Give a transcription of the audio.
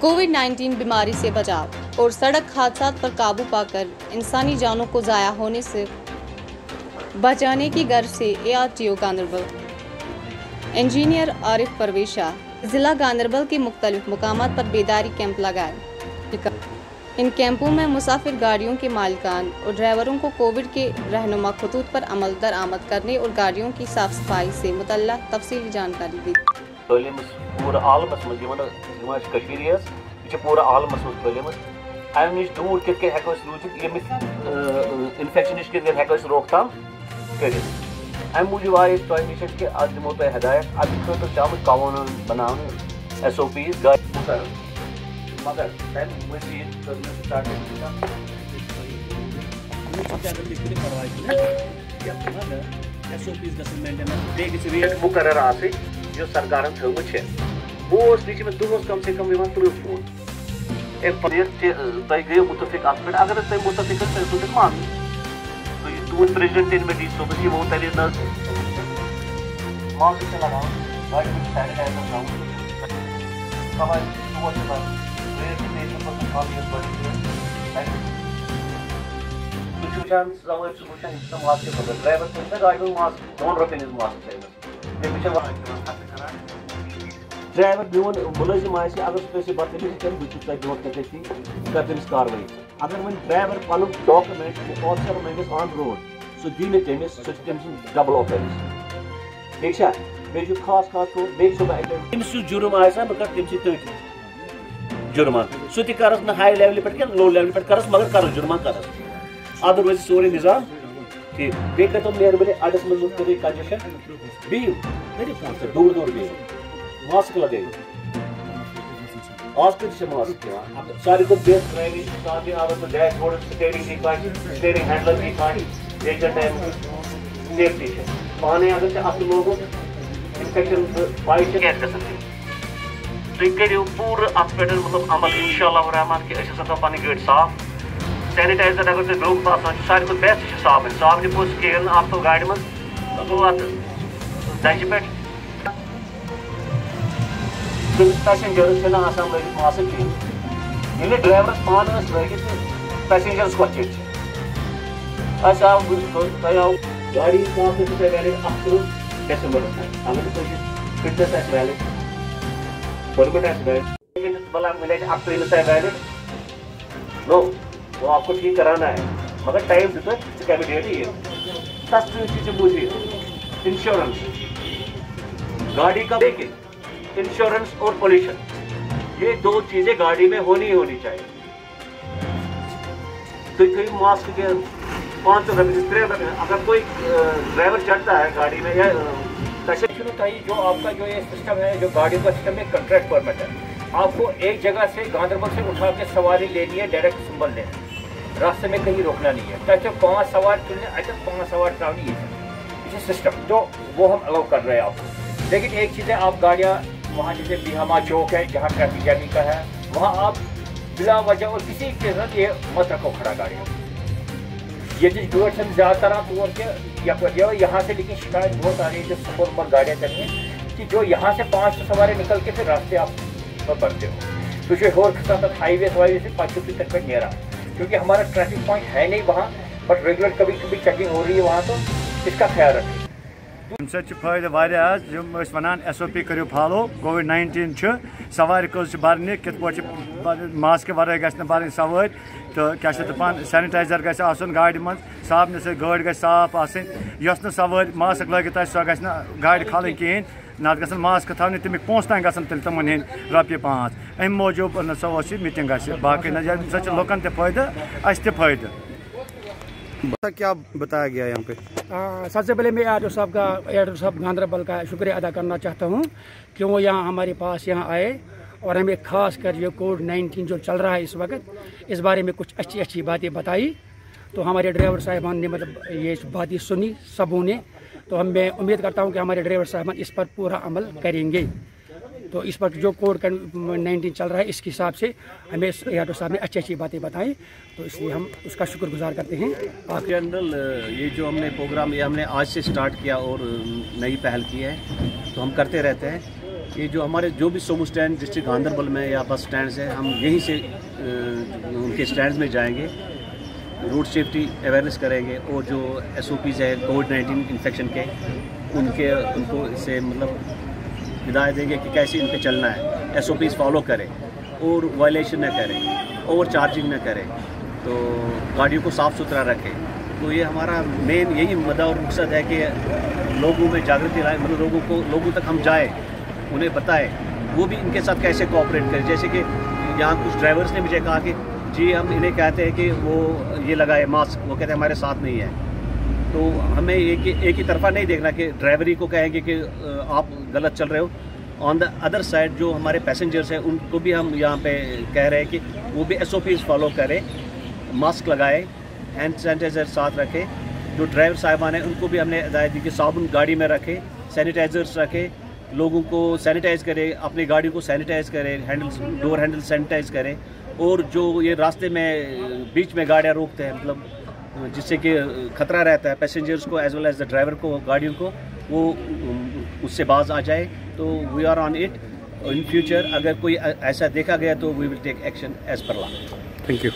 कोविड-19 बीमारी से बचाव और सड़क हादसा पर काबू पाकर इंसानी जानों को ज़ाया होने से बचाने की गर्ज से ARTO गांदरबल इंजीनियर आरिफ परवेशा ज़िला गांदरबल के मुख्तलिफ मुकामात पर बेदारी कैंप लगाए। इन कैंपों में मुसाफिर गाड़ियों के मालिकान और ड्राइवरों को कोविड के रहनुमा खतूत पर अमल दरामद करने और गाड़ियों की साफ सफाई से मुतल्लक़ तफसीली जानकारी दी। पूरा आलमस पूरा आलमस अम नश दूर कित रूजित इन्फेक्शन नश कित रोकथाम कर अम मूजूब आए तह नश कि दिमो तह हदायत अत खुद कानून बना SOPs मगर मजीद मुकर जो सरकार थोमुत बस नीचे में दोहस कम से कम 30 फोन तह गो मुतफिक अत पे अगर तुम मुतफिक तुम मान तुद प्रेसिडेंट इन में डी सोबत वो तले मास्क लगा गाड़ी में सैनिटाइजर ड्राइवर मोन मुलजिम अगर सह बदतमीजी कर ब्रोह तमिस कार्रवाई अगर वो ड्राइवर पन डॉक्यूमेंट ऑफिसर मंगस ऑन रोड सह दी तमिस डबल ऑफेंस ठीक बे खास खास तौर बे जुर्म बह कर तम सत जुर्मान सह तस ना हाई लेवल पे लो लेवल पे करस मगर कर जुर्मान करस अद रोज सोरे निजाम ठीक बे कर तुम मेहरबानी अडस मज कर कंजेशन बिहू कर दूर दूर बिहू मास्क लगे आज कत मास्क सारे को बेस्ट ड्राइविंग साथ आवाज डैशबोर्ड स्टीयरिंग हैंडल भी टाइम सेफ्टी पाने अगर अत लोगों इन्फेक्शन फाइट तुम करो पूरा अत पे मतलब अमल इंशाअल्लाह रहमान कि पन गाड़ी साफ सैनिटाइजर अगर तुम ग्रुप सारे को बेस्ट साफ दिपोस कहें आप तो गाड़ी मज गो अत दज पे पैसेंजर्स लगित मास्क कहें ड्राइवरस पान लगित पैसेंजर्स को चिट आव गाड़ी साफ वैलिड 8 दिसंबर अगर फिटनेस वैलिड परमिट भला मिले अप्रैल से वैलिड नो वो आपको ठीक कराना है मगर टाइम दिता क्या डेट ही है तस चीज बुझी इंश्योरेंस गाड़ी का लेकिन इंश्योरेंस और पोल्यूशन ये 2 चीजें गाड़ी में होनी ही होनी चाहिए। तो मास्क के 500 रुपये 3 रुपये अगर कोई ड्राइवर चढ़ता है गाड़ी में या जो आपका जो ये सिस्टम है जो गाड़ी का सिस्टम है कॉन्ट्रैक्ट परमिट है आपको एक जगह से गांदरबल से उठा के सवारी लेनी है डायरेक्ट संभल लेना रास्ते में कहीं रोकना नहीं है चाहे 5 सवार चुनने अच्छा 5 सवार ट्रावली ये सिस्टम तो वो हम अलाउ कर रहे हैं आपको। लेकिन एक चीज़ है आप गाड़ियाँ वहाँ जैसे बिहामा चौक है जहाँ ट्रैफिक जैमिंग का है वहाँ आप बिला वजह और किसी के साथ ये मत रखो खड़ा गाड़ियाँ ये जिस डूर से ज़्यादातर आप डूर के यहाँ से लेकिन शिकायत बहुत आ रही है जो सुपर पर गाड़ियाँ चल रही हैं कि जो यहाँ से 5 सवारी निकल के फिर रास्ते आप बढ़ते हो तो जो होर तक हाईवे से 5 तक पे नेरा क्योंकि हमारा ट्रैफिक पॉइंट है नहीं वहाँ बट रेगुलर कभी कभी चेकिंग हो रही है वहाँ तो इसका ख्याल रखें। फायदे वन SOP करो फॉलो कोविड-19 सवार कस बरने कित मास्क वर ग बरन सवार तो क्या दपान सैनिटाइजर गन गाड़ी मज साफ से गाड़ी ग साफ आस सवार मास्क लगित सो ग गाड़ी खल कहें ना ग मास्क थवने तमिक पोस तान गल तमन हन ₹5 अम मूजूब सो मीटिंग बाकी सो लुकन फायदे अस फायदे क्या बताया गया यहाँ पे। सबसे पहले मैं ARTO साहब गांदरबल का शुक्रिया अदा करना चाहता हूँ कि वो यहाँ हमारे पास यहाँ आए और हमें खास कर जो कोविड-19 जो चल रहा है इस वक्त इस बारे में कुछ अच्छी बातें बताई तो हमारे ड्राइवर साहिबान ने मतलब ये बातें सुनी सबों ने तो मैं उम्मीद करता हूँ कि हमारे ड्राइवर साहिबान इस पर पूरा अमल करेंगे। तो इस पर जो कोविड-19 चल रहा है इसके हिसाब से हमें ARTO साहब ने अच्छी बातें बताई तो इसलिए हम उसका शुक्रगुजार करते हैं। जनरल ये जो हमने प्रोग्राम ये हमने आज से स्टार्ट किया और नई पहल की है तो हम करते रहते हैं یہ جو ہمارے جو بھی سومو اسٹینڈ ڈسٹرکٹ گاندربل میں یا بس اسٹینڈز ہیں، ہم یہیں سے ان کے اسٹینڈز میں جائیں گے، روڈ سیفٹی اویئرنیس کریں گے، اور جو SOPs ہے کووڈ-19 انفیکشن کے ان کو اس سے مطلب ہدایت دیں گے کہ کیسے ان پہ چلنا ہے، SOPs فالو کریں اور وائلیشن نہ کریں، اوور چارجنگ نہ کریں، تو گاڑیوں کو صاف ستھرا رکھیں۔ تو یہ ہمارا مین یہی مدعا اور مقصد ہے کہ لوگوں میں جاگرتی لائیں، مطلب لوگوں تک ہم جائیں، انہیں بتائیں وہ بھی ان کے ساتھ کیسے کوآپریٹ کریں۔ جیسے کہ یہاں کچھ ڈرائیورز نے مجھے کہا کہ جی ہم انہیں کہتے ہیں کہ وہ یہ لگائے ماسک، وہ کہتے ہیں ہمارے ساتھ نہیں ہے۔ تو ہمیں ایک ہی طرفہ نہیں دیکھنا کہ ڈرائیوری کو کہیں گے کہ آپ غلط چل رہے ہو، آن دا ادر سائڈ جو ہمارے پیسنجرز ہیں ان کو بھی ہم یہاں پہ کہہ رہے ہیں کہ وہ بھی SOPs فالو کریں، ماسک لگائے، ہینڈ سینیٹائزر ساتھ رکھے۔ جو ڈرائیور صاحبان ہیں ان کو بھی ہم نے ہدایت دی کہ صابن گاڑی میں رکھے، سینیٹائزرس رکھے، لوگوں کو سینیٹائز کرے، اپنی گاڑی کو سینیٹائز کرے، ڈور ہینڈل سینیٹائز کرے، اور جو یہ راستے میں بیچ میں گاڑیاں روکتے ہیں مطلب جس سے کہ خطرہ رہتا ہے پیسنجرز کو as well as the driver کو، گاڑیوں کو، وہ اس سے باز آ جائے۔ تو we are on it. In future اگر کوئی ایسا دیکھا گیا تو we will take action as per law. Thank you.